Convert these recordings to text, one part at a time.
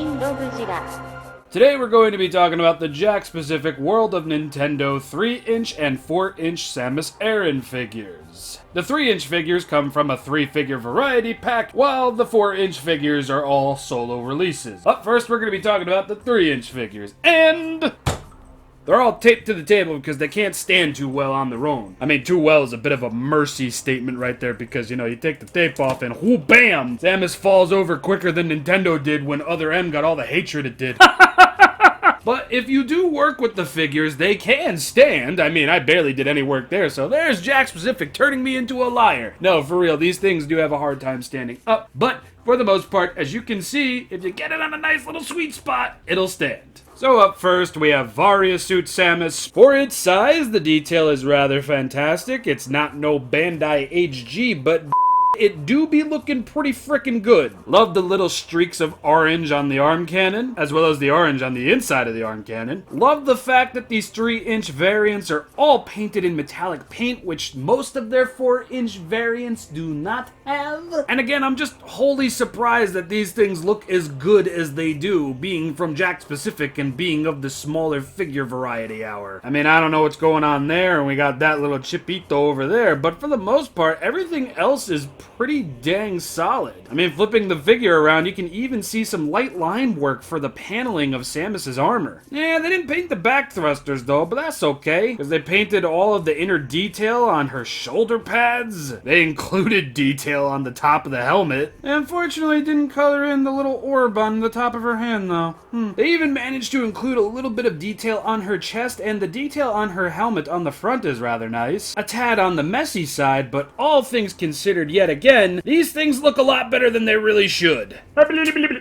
ShinRobjira. Today we're going to be talking about the Jakks-specific World of Nintendo 3-inch and 4-inch Samus Aran figures. The 3-inch figures come from a 3-figure variety pack, while the 4-inch figures are all solo releases. Up first, we're going to be talking about the 3-inch figures, and they're all taped to the table because they can't stand too well on their own. I mean, too well is a bit of a mercy statement right there because, you know, you take the tape off and whoo, bam! Samus falls over quicker than Nintendo did when Other M got all the hatred it did. But if you do work with the figures, they can stand. I mean, I barely did any work there, so there's Jakks-specific turning me into a liar. No, for real, these things do have a hard time standing up, but for the most part, as you can see, if you get it on a nice little sweet spot, it'll stand. So up first, we have Varia Suit Samus. For its size, the detail is rather fantastic. It's not no Bandai HG, but it do be looking pretty frickin' good. Love the little streaks of orange on the arm cannon, as well as the orange on the inside of the arm cannon. Love the fact that these 3-inch variants are all painted in metallic paint, which most of their 4-inch variants do not have. And again, I'm just wholly surprised that these things look as good as they do, being from Jakks-specific and being of the smaller figure variety hour. I mean, I don't know what's going on there, and we got that little Chipito over there, but for the most part, everything else is pretty dang solid. I mean, flipping the figure around, you can even see some light line work for the paneling of Samus's armor. Yeah, they didn't paint the back thrusters though, but that's okay, because they painted all of the inner detail on her shoulder pads. They included detail on the top of the helmet. Unfortunately, didn't color in the little orb on the top of her hand though. They even managed to include a little bit of detail on her chest, and the detail on her helmet on the front is rather nice. A tad on the messy side, but all things considered, yet again, these things look a lot better than they really should.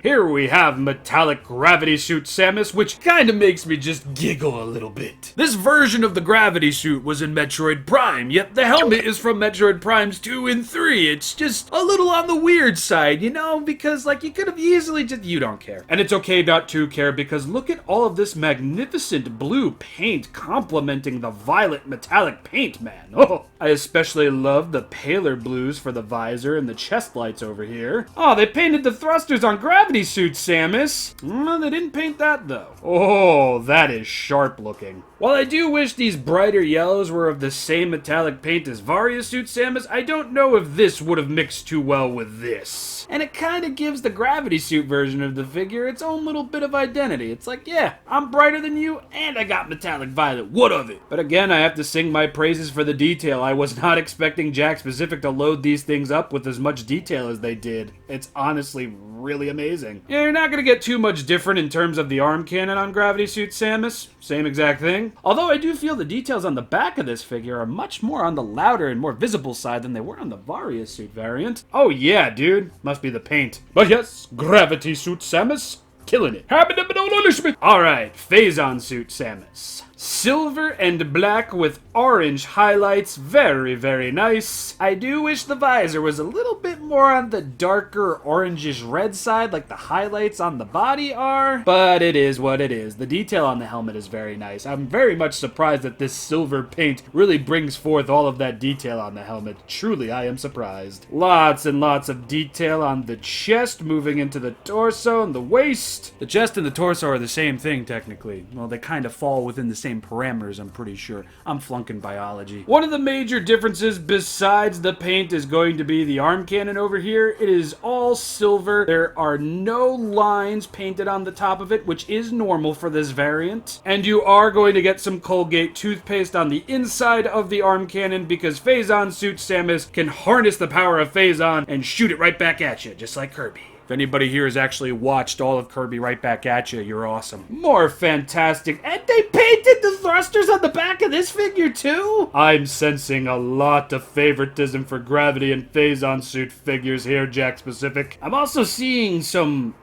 Here we have Metallic Gravity Suit Samus, which kinda makes me just giggle a little bit. This version of the gravity suit was in Metroid Prime, yet the helmet is from Metroid Primes 2 and 3. It's just a little on the weird side, you know, because like you could have easily just, you don't care. And it's okay not to care because look at all of this magnificent blue paint complementing the violet metallic paint, man. Oh, I especially love the paler blues for the visor and the chest lights over here. Oh, they painted the thrusters on Gravity Suit Samus. They didn't paint that though. Oh, that is sharp looking. While I do wish these brighter yellows were of the same metallic paint as Varia Suit Samus, I don't know if this would have mixed too well with this. And it kind of gives the Gravity Suit version of the figure its own little bit of identity. It's like, yeah, I'm brighter than you, and I got metallic violet. What of it? But again, I have to sing my praises for the detail. I was not expecting Jakks-specific to load these things up with as much detail as they did. It's honestly really amazing. Yeah, you're not going to get too much different in terms of the arm cannon on Gravity Suit Samus. Same exact thing. Although I do feel the details on the back of this figure are much more on the louder and more visible side than they were on the Varia Suit variant. Oh yeah, dude. Must be the paint. But yes, Gravity Suit Samus, killing it. Alright, Phazon Suit Samus. Silver and black with orange highlights. Very, very nice. I do wish the visor was a little bit more on the darker orangish red side like the highlights on the body are, but it is what it is. The detail on the helmet is very nice. I'm very much surprised that this silver paint really brings forth all of that detail on the helmet. Truly, I am surprised. Lots and lots of detail on the chest, moving into the torso and the waist. The chest and the torso are the same thing, technically. Well, they kind of fall within the same parameters, I'm pretty sure. I'm flunking biology. One of the major differences besides the paint is going to be the arm cannon over here. It is all silver. There are no lines painted on the top of it, which is normal for this variant. And you are going to get some Colgate toothpaste on the inside of the arm cannon because Phazon Suit Samus can harness the power of Phazon and shoot it right back at you, just like Kirby. If anybody here has actually watched all of Kirby right back at you, you're awesome. More fantastic. And they painted the thrusters on the back of this figure too? I'm sensing a lot of favoritism for Gravity and Phazon Suit figures here, Jakks-specific. I'm also seeing some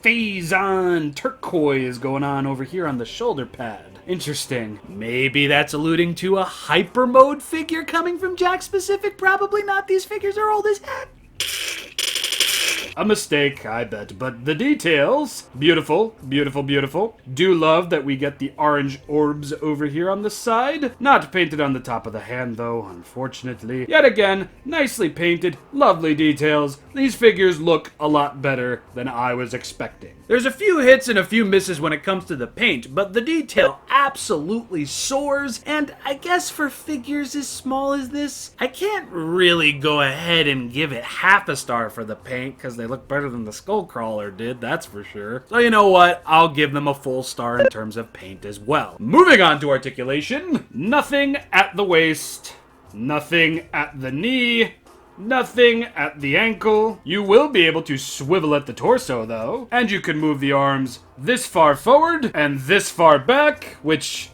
Phazon turquoise going on over here on the shoulder pad. Interesting. Maybe that's alluding to a hyper mode figure coming from Jakks-specific? Probably not. These figures are old as heck. A mistake, I bet, but the details, beautiful, beautiful, beautiful. Do love that we get the orange orbs over here on the side. Not painted on the top of the hand, though, unfortunately. Yet again, nicely painted, lovely details. These figures look a lot better than I was expecting. There's a few hits and a few misses when it comes to the paint, but the detail absolutely soars, and I guess for figures as small as this, I can't really go ahead and give it half a star for the paint, because they look better than the Skullcrawler did, that's for sure. So you know what, I'll give them a full star in terms of paint as well. Moving on to articulation, nothing at the waist, nothing at the knee, nothing at the ankle. You will be able to swivel at the torso, though. And you can move the arms this far forward and this far back, which,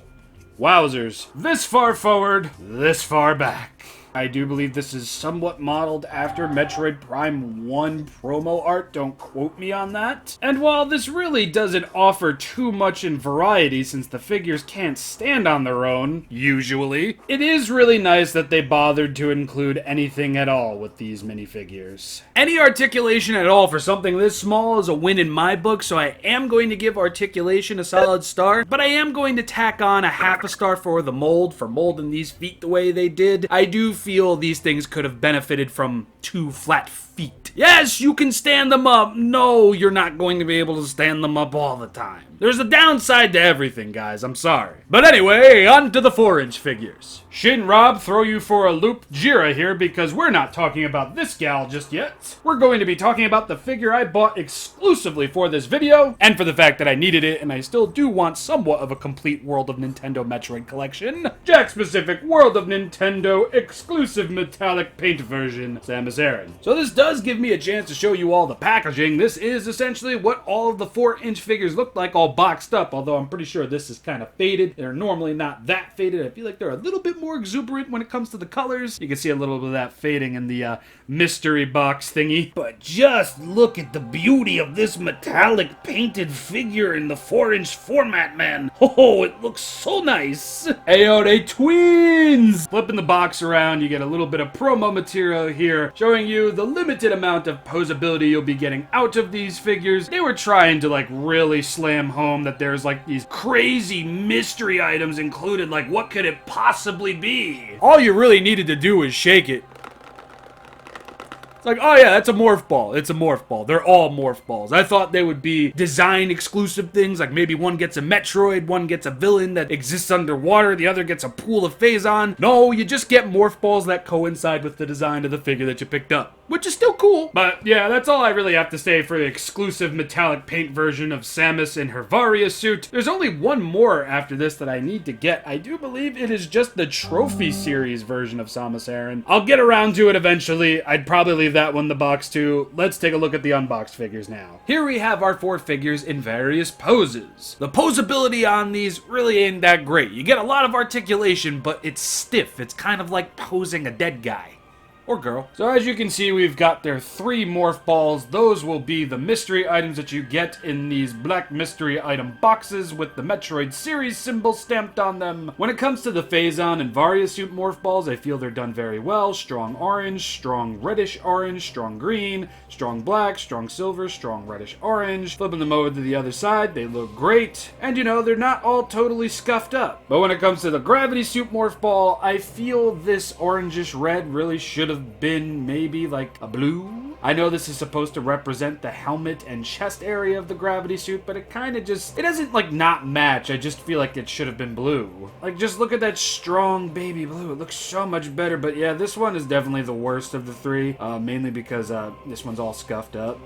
wowzers. This far forward, this far back. I do believe this is somewhat modeled after Metroid Prime 1 promo art, don't quote me on that. And while this really doesn't offer too much in variety since the figures can't stand on their own, usually, it is really nice that they bothered to include anything at all with these minifigures. Any articulation at all for something this small is a win in my book, so I am going to give articulation a solid star, but I am going to tack on a half a star for the mold, for molding these feet the way they did. I do feel these things could have benefited from 2 flat feet. Yes, you can stand them up. No, you're not going to be able to stand them up all the time. There's a downside to everything, guys. I'm sorry. But anyway, on to the 4-inch figures. ShinRob, throw you for a loop Jira here because we're not talking about this gal just yet. We're going to be talking about the figure I bought exclusively for this video, and for the fact that I needed it and I still do want somewhat of a complete World of Nintendo Metroid collection. Jakks Pacific World of Nintendo exclusive metallic paint version, Samus Aran. So this does give me a chance to show you all the packaging. This is essentially what all of the 4-inch figures look like all boxed up, although I'm pretty sure this is kind of faded. They're normally not that faded. I feel like they're a little bit more exuberant when it comes to the colors. You can see a little bit of that fading in the mystery box thingy. But just look at the beauty of this metallic painted figure in the 4-inch format, man. Oh, it looks so nice. Ayo, they twins! Flipping the box around, you get a little bit of promo material here, showing you the limited amount of posability you'll be getting out of these figures. They were trying to like really slam home that there's like these crazy mystery items included. Like, what could it possibly be? All you really needed to do was shake it. It's like, oh yeah, that's a morph ball. It's a morph ball. They're all morph balls. I thought they would be design exclusive things, like maybe one gets a Metroid, one gets a villain that exists underwater, the other gets a pool of Phazon. No, you just get morph balls that coincide with the design of the figure that you picked up, which is still cool. But yeah, that's all I really have to say for the exclusive metallic paint version of Samus in her Varia suit. There's only one more after this that I need to get. I do believe it is just the trophy series version of Samus Aran. I'll get around to it eventually. I'd probably leave that one in the box too. Let's take a look at the unboxed figures now. Here we have our 4 figures in various poses. The posability on these really ain't that great. You get a lot of articulation, but it's stiff. It's kind of like posing a dead guy. Or girl. So as you can see, we've got their 3 morph balls. Those will be the mystery items that you get in these black mystery item boxes with the Metroid series symbol stamped on them. When it comes to the Phazon and Varia suit morph balls, I feel they're done very well. Strong orange, strong reddish orange, strong green, strong black, strong silver, strong reddish orange. Flipping them over to the other side, they look great. And you know, they're not all totally scuffed up. But when it comes to the gravity suit morph ball, I feel this orangish red really should have been maybe like a blue. I know this is supposed to represent the helmet and chest area of the gravity suit, but it kind of just, it doesn't like not match. I just feel like it should have been blue. Like, just look at that strong baby blue. It looks so much better. But yeah, this one is definitely the worst of the 3, mainly because this one's all scuffed up.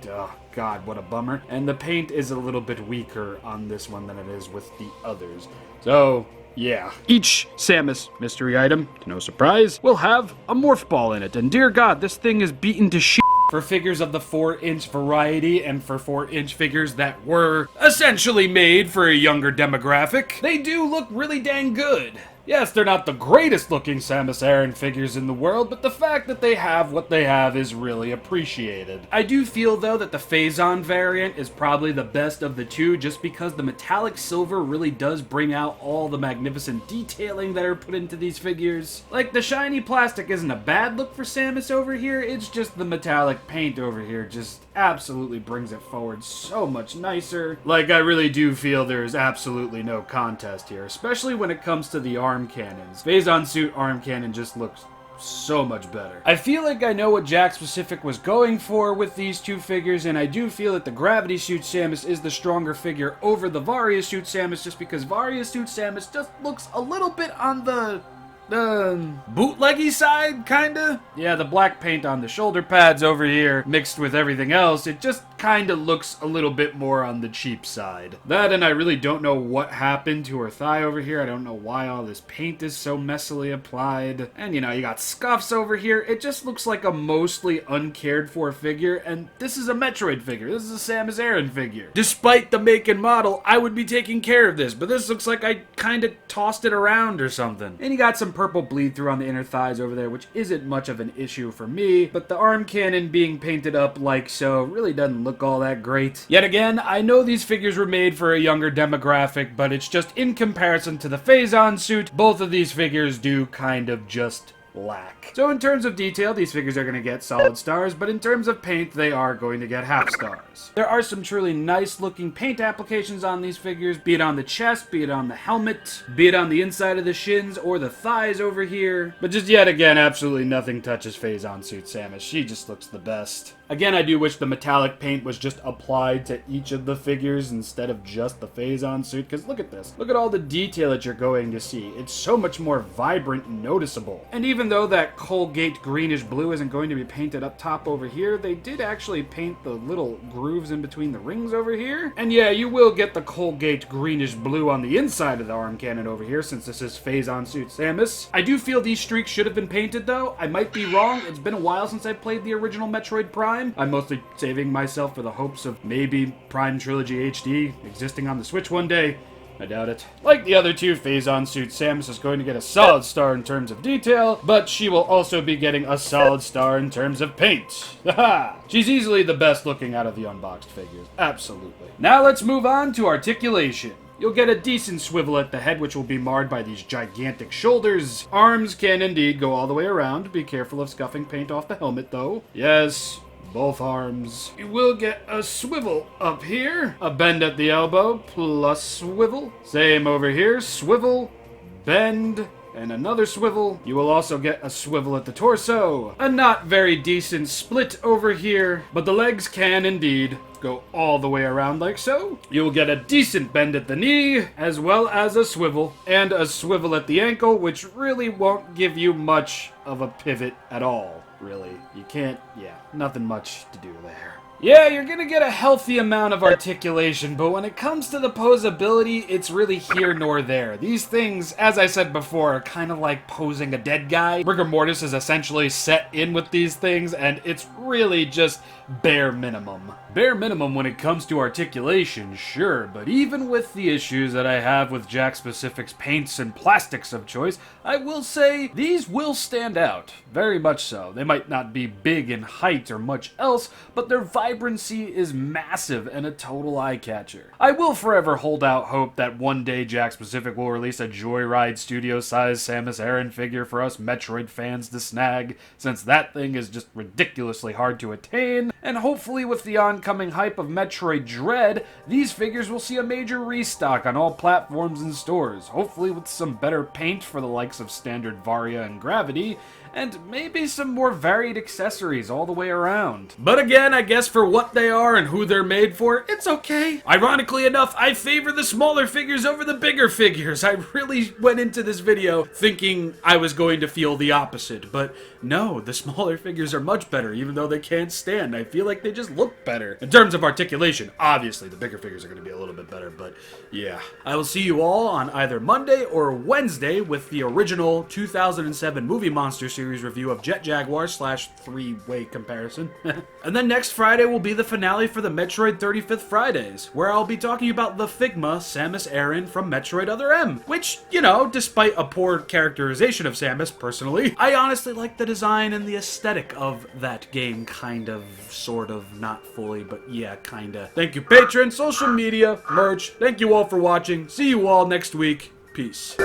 Oh God, what a bummer. And the paint is a little bit weaker on this one than it is with the others. So yeah. Each Samus mystery item, to no surprise, will have a morph ball in it. And dear God, this thing is beaten to shit. For figures of the 4-inch variety and for 4-inch figures that were essentially made for a younger demographic, they do look really dang good. Yes, they're not the greatest looking Samus Aran figures in the world, but the fact that they have what they have is really appreciated. I do feel though that the Phazon variant is probably the best of the two, just because the metallic silver really does bring out all the magnificent detailing that are put into these figures. Like, the shiny plastic isn't a bad look for Samus over here, it's just the metallic paint over here just absolutely brings it forward so much nicer. Like, I really do feel there's absolutely no contest here, especially when it comes to the arm cannons. Phazon suit arm cannon just looks so much better. I feel like I know what Jakks Specific was going for with these two figures, and I do feel that the Gravity Suit Samus is the stronger figure over the Varia Suit Samus, just because Varia Suit Samus just looks a little bit on the bootleggy side, kinda? Yeah, the black paint on the shoulder pads over here, mixed with everything else, it just kinda looks a little bit more on the cheap side. That, and I really don't know what happened to her thigh over here. I don't know why all this paint is so messily applied. And, you know, you got scuffs over here. It just looks like a mostly uncared for figure, and this is a Metroid figure. This is a Samus Aran figure. Despite the make and model, I would be taking care of this, but this looks like I kinda tossed it around or something. And you got some purple bleed through on the inner thighs over there, which isn't much of an issue for me, but the arm cannon being painted up like so really doesn't look all that great. Yet again, I know these figures were made for a younger demographic, but it's just in comparison to the Phazon suit, both of these figures do kind of just lack. So in terms of detail, these figures are going to get solid stars, but in terms of paint, they are going to get half stars. There are some truly nice looking paint applications on these figures, be it on the chest, be it on the helmet, be it on the inside of the shins or the thighs over here. But just yet again, absolutely nothing touches Phazon suit Samus. She just looks the best. Again, I do wish the metallic paint was just applied to each of the figures instead of just the Phazon suit, because look at this. Look at all the detail that you're going to see. It's so much more vibrant and noticeable. And even though that Colgate greenish blue isn't going to be painted up top over here, they did actually paint the little grooves in between the rings over here. And yeah, you will get the Colgate greenish blue on the inside of the arm cannon over here, since this is Phazon suit Samus. I do feel these streaks should have been painted though. I might be wrong. It's been a while since I played the original Metroid Prime. I'm mostly saving myself for the hopes of maybe Prime Trilogy HD existing on the Switch one day. I doubt it. Like the other two, Phazon suit Samus is going to get a solid star in terms of detail, but she will also be getting a solid star in terms of paint. Haha! She's easily the best looking out of the unboxed figures. Absolutely. Now let's move on to articulation. You'll get a decent swivel at the head, which will be marred by these gigantic shoulders. Arms can indeed go all the way around. Be careful of scuffing paint off the helmet, though. Yes, both arms. You will get a swivel up here. A bend at the elbow, plus swivel. Same over here. Swivel, bend, and another swivel. You will also get a swivel at the torso. A not very decent split over here, but the legs can indeed go all the way around like so. You'll get a decent bend at the knee, as well as a swivel, and a swivel at the ankle, which really won't give you much of a pivot at all, really. You can't, yeah, nothing much to do there. Yeah, you're gonna get a healthy amount of articulation, but when it comes to the posability, it's really here nor there. These things, as I said before, are kind of like posing a dead guy. Rigor mortis is essentially set in with these things, and it's really just bare minimum. Bare minimum when it comes to articulation, sure, but even with the issues that I have with Jakks Specific's paints and plastics of choice, I will say these will stand out. Very much so. They might not be big in height or much else, but their vibrancy is massive and a total eye-catcher. I will forever hold out hope that one day Jakks Specific will release a Joyride Studio-sized Samus Aran figure for us Metroid fans to snag, since that thing is just ridiculously hard to attain, and hopefully with the oncoming hype of Metroid Dread, these figures will see a major restock on all platforms and stores, hopefully with some better paint for the likes of standard Varia and Gravity, and maybe some more varied accessories all the way around. But again, I guess for what they are and who they're made for, it's okay. Ironically enough, I favor the smaller figures over the bigger figures. I really went into this video thinking I was going to feel the opposite, but no, the smaller figures are much better, even though they can't stand. I feel like they just look better. In terms of articulation, obviously the bigger figures are going to be a little bit better, but yeah. I will see you all on either Monday or Wednesday with the original 2007 Movie Monster Series review of Jet Jaguar / three-way comparison. And then next Friday will be the finale for the Metroid 35th Fridays, where I'll be talking about the Figma Samus Aran from Metroid Other M, which, you know, despite a poor characterization of Samus, personally, I honestly like the design and the aesthetic of that game, kind of, sort of, not fully, but yeah, kinda. Thank you, patrons, social media, merch. Thank you all for watching. See you all next week. Peace.